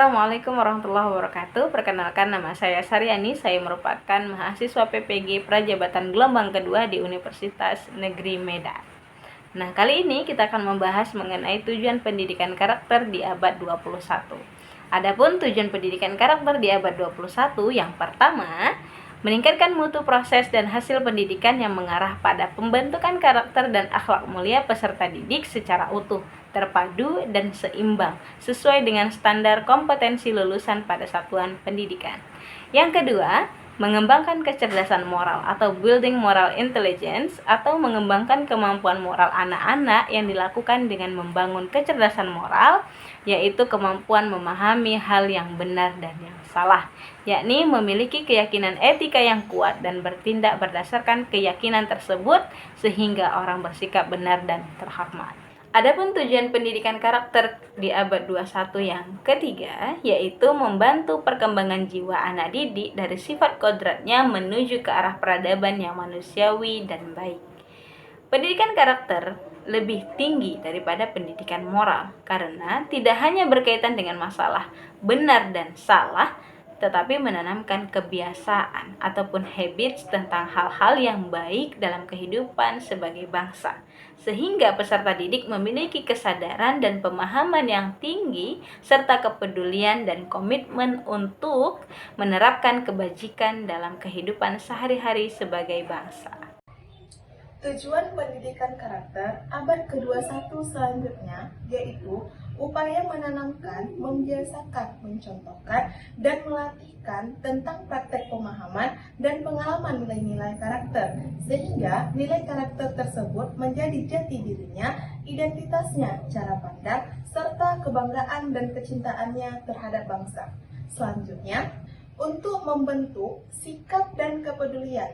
Assalamualaikum warahmatullahi wabarakatuh. Perkenalkan, nama saya Saryani. Saya merupakan mahasiswa PPG Prajabatan Gelombang Kedua di Universitas Negeri Medan. Nah, kali ini kita akan membahas mengenai tujuan pendidikan karakter di abad 21. Adapun tujuan pendidikan karakter di abad 21 yang pertama, meningkatkan mutu proses dan hasil pendidikan yang mengarah pada pembentukan karakter dan akhlak mulia peserta didik secara utuh, terpadu, dan seimbang sesuai dengan standar kompetensi lulusan pada satuan pendidikan. Yang kedua, mengembangkan kecerdasan moral atau building moral intelligence atau mengembangkan kemampuan moral anak-anak yang dilakukan dengan membangun kecerdasan moral, yaitu kemampuan memahami hal yang benar dan yang salah, yakni memiliki keyakinan etika yang kuat dan bertindak berdasarkan keyakinan tersebut sehingga orang bersikap benar dan terhormat. Adapun tujuan pendidikan karakter di abad 21 yang ketiga, yaitu membantu perkembangan jiwa anak didik dari sifat kodratnya menuju ke arah peradaban yang manusiawi dan baik. Pendidikan karakter lebih tinggi daripada pendidikan moral karena tidak hanya berkaitan dengan masalah benar dan salah, tetapi menanamkan kebiasaan ataupun habits tentang hal-hal yang baik dalam kehidupan sebagai bangsa, sehingga peserta didik memiliki kesadaran dan pemahaman yang tinggi serta kepedulian dan komitmen untuk menerapkan kebajikan dalam kehidupan sehari-hari sebagai bangsa. Tujuan pendidikan karakter abad ke-21 selanjutnya yaitu upaya menanamkan, membiasakan, mencontohkan, dan melatihkan tentang praktek pemahaman dan pengalaman nilai-nilai karakter, sehingga nilai karakter tersebut menjadi jati dirinya, identitasnya, cara pandang, serta kebanggaan dan kecintaannya terhadap bangsa. Selanjutnya, untuk membentuk sikap dan kepedulian,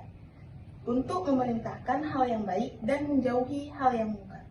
untuk memerintahkan hal yang baik dan menjauhi hal yang mungkar.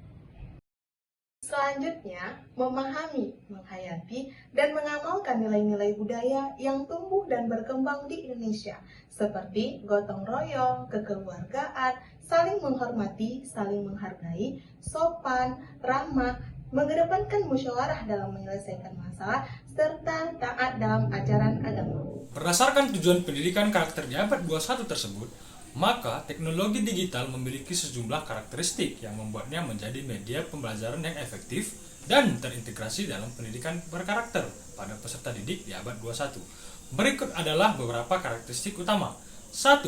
Selanjutnya, memahami, menghayati, dan mengamalkan nilai-nilai budaya yang tumbuh dan berkembang di Indonesia, seperti gotong royong, kekeluargaan, saling menghormati, saling menghargai, sopan, ramah, mengedepankan musyawarah dalam menyelesaikan masalah, serta taat dalam ajaran agama. Berdasarkan tujuan pendidikan karakter di abad 21 tersebut, maka teknologi digital memiliki sejumlah karakteristik yang membuatnya menjadi media pembelajaran yang efektif dan terintegrasi dalam pendidikan berkarakter pada peserta didik di abad 21. Berikut adalah beberapa karakteristik utama. 1.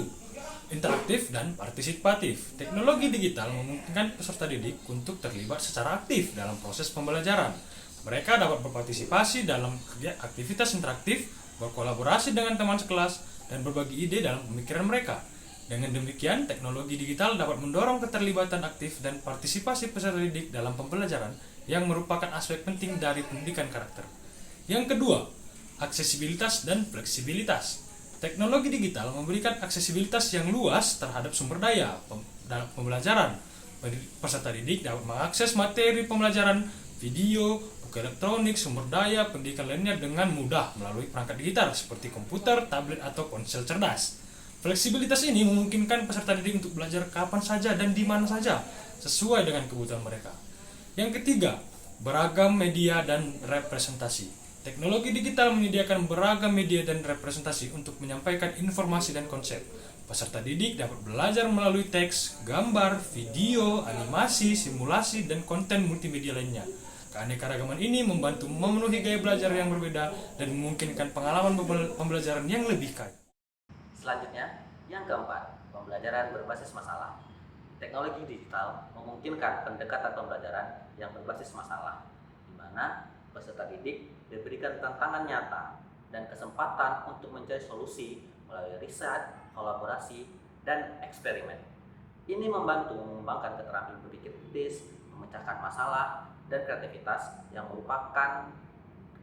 Interaktif dan partisipatif. Teknologi digital memungkinkan peserta didik untuk terlibat secara aktif dalam proses pembelajaran. Mereka dapat berpartisipasi dalam aktivitas interaktif, berkolaborasi dengan teman sekelas, dan berbagi ide dalam pemikiran mereka. Dengan demikian, teknologi digital dapat mendorong keterlibatan aktif dan partisipasi peserta didik dalam pembelajaran yang merupakan aspek penting dari pendidikan karakter. Yang kedua, aksesibilitas dan fleksibilitas. Teknologi digital memberikan aksesibilitas yang luas terhadap sumber daya dalam pembelajaran. Peserta didik dapat mengakses materi pembelajaran, video, buku elektronik, sumber daya pendidikan lainnya dengan mudah melalui perangkat digital seperti komputer, tablet, atau ponsel cerdas. Fleksibilitas ini memungkinkan peserta didik untuk belajar kapan saja dan di mana saja, sesuai dengan kebutuhan mereka. Yang ketiga, beragam media dan representasi. Teknologi digital menyediakan beragam media dan representasi untuk menyampaikan informasi dan konsep. Peserta didik dapat belajar melalui teks, gambar, video, animasi, simulasi, dan konten multimedia lainnya. Keanekaragaman ini membantu memenuhi gaya belajar yang berbeda dan memungkinkan pengalaman pembelajaran yang lebih kaya. Selanjutnya, yang keempat, pembelajaran berbasis masalah. Teknologi digital memungkinkan pendekatan pembelajaran yang berbasis masalah, di mana peserta didik diberikan tantangan nyata dan kesempatan untuk mencari solusi melalui riset, kolaborasi, dan eksperimen. Ini membantu mengembangkan keterampilan berpikir kritis, memecahkan masalah, dan kreativitas yang merupakan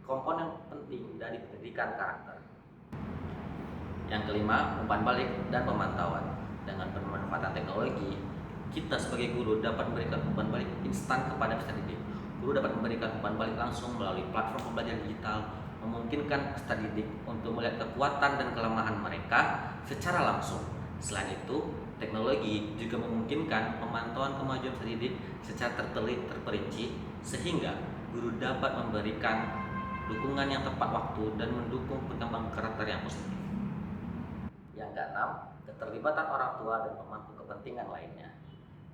komponen penting dari pendidikan karakter. Yang kelima, umpan balik dan pemantauan. Dengan pemanfaatan teknologi, kita sebagai guru dapat memberikan umpan balik instan kepada peserta didik. Guru dapat memberikan umpan balik langsung melalui platform pembelajaran digital, memungkinkan peserta didik untuk melihat kekuatan dan kelemahan mereka secara langsung. Selain itu, teknologi juga memungkinkan pemantauan kemajuan peserta didik secara terperinci, sehingga guru dapat memberikan dukungan yang tepat waktu, dan mendukung perkembangan karakter yang positif. Yang keenam, keterlibatan orang tua dan pemangku kepentingan lainnya.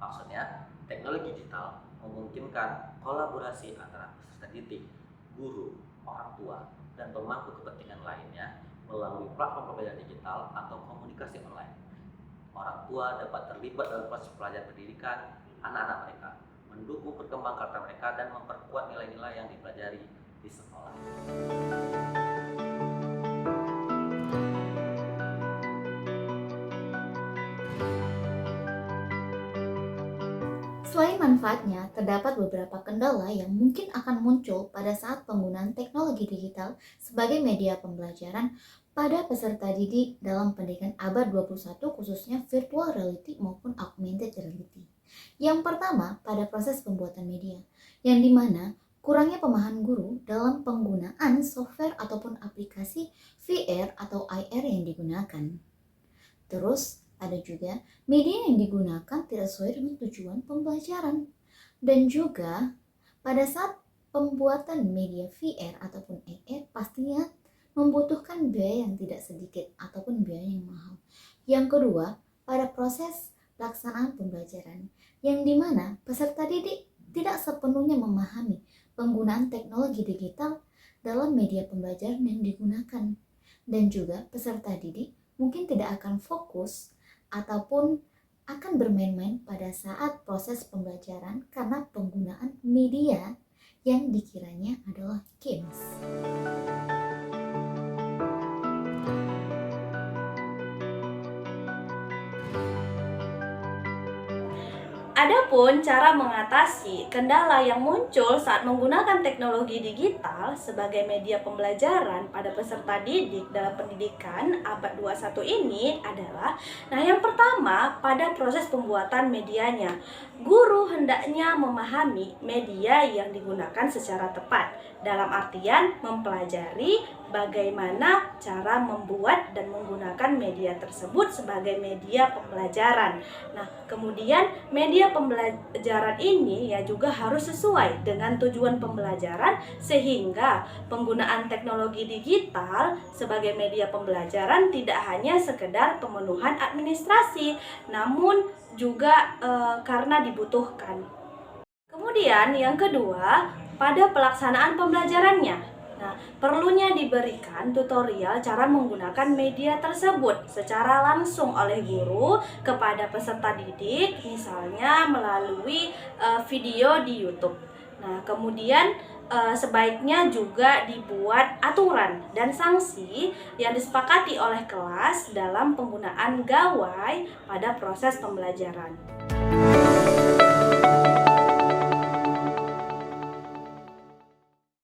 Maksudnya, teknologi digital memungkinkan kolaborasi antara peserta didik, guru, orang tua, dan pemangku kepentingan lainnya melalui platform pembelajaran digital atau komunikasi online. Orang tua dapat terlibat dalam proses pelajaran pendidikan anak-anak mereka, mendukung perkembangan karakter mereka, dan memperkuat nilai-nilai yang dipelajari di sekolah. Selain manfaatnya, terdapat beberapa kendala yang mungkin akan muncul pada saat penggunaan teknologi digital sebagai media pembelajaran pada peserta didik dalam pendidikan abad 21, khususnya virtual reality maupun augmented reality. Yang pertama, pada proses pembuatan media, yang dimana kurangnya pemahaman guru dalam penggunaan software ataupun aplikasi VR atau AR yang digunakan. Terus, ada juga media yang digunakan tidak sesuai dengan tujuan pembelajaran. Dan juga pada saat pembuatan media VR ataupun AR pastinya membutuhkan biaya yang tidak sedikit ataupun biaya yang mahal. Yang kedua, pada proses pelaksanaan pembelajaran, yang dimana peserta didik tidak sepenuhnya memahami penggunaan teknologi digital dalam media pembelajaran yang digunakan. Dan juga peserta didik mungkin tidak akan fokus ataupun akan bermain-main pada saat proses pembelajaran karena penggunaan media yang dikiranya adalah games. Adapun cara mengatasi kendala yang muncul saat menggunakan teknologi digital sebagai media pembelajaran pada peserta didik dalam pendidikan abad 21 ini adalah, yang pertama pada proses pembuatan medianya. Guru hendaknya memahami media yang digunakan secara tepat, dalam artian mempelajari bagaimana cara membuat dan menggunakan media tersebut sebagai media pembelajaran. Kemudian media pembelajaran ini juga harus sesuai dengan tujuan pembelajaran, sehingga penggunaan teknologi digital sebagai media pembelajaran tidak hanya sekedar pemenuhan administrasi, namun juga karena dibutuhkan. Kemudian yang kedua, pada pelaksanaan pembelajarannya. Perlunya diberikan tutorial cara menggunakan media tersebut secara langsung oleh guru kepada peserta didik, misalnya melalui video di YouTube. Kemudian sebaiknya juga dibuat aturan dan sanksi yang disepakati oleh kelas dalam penggunaan gawai pada proses pembelajaran.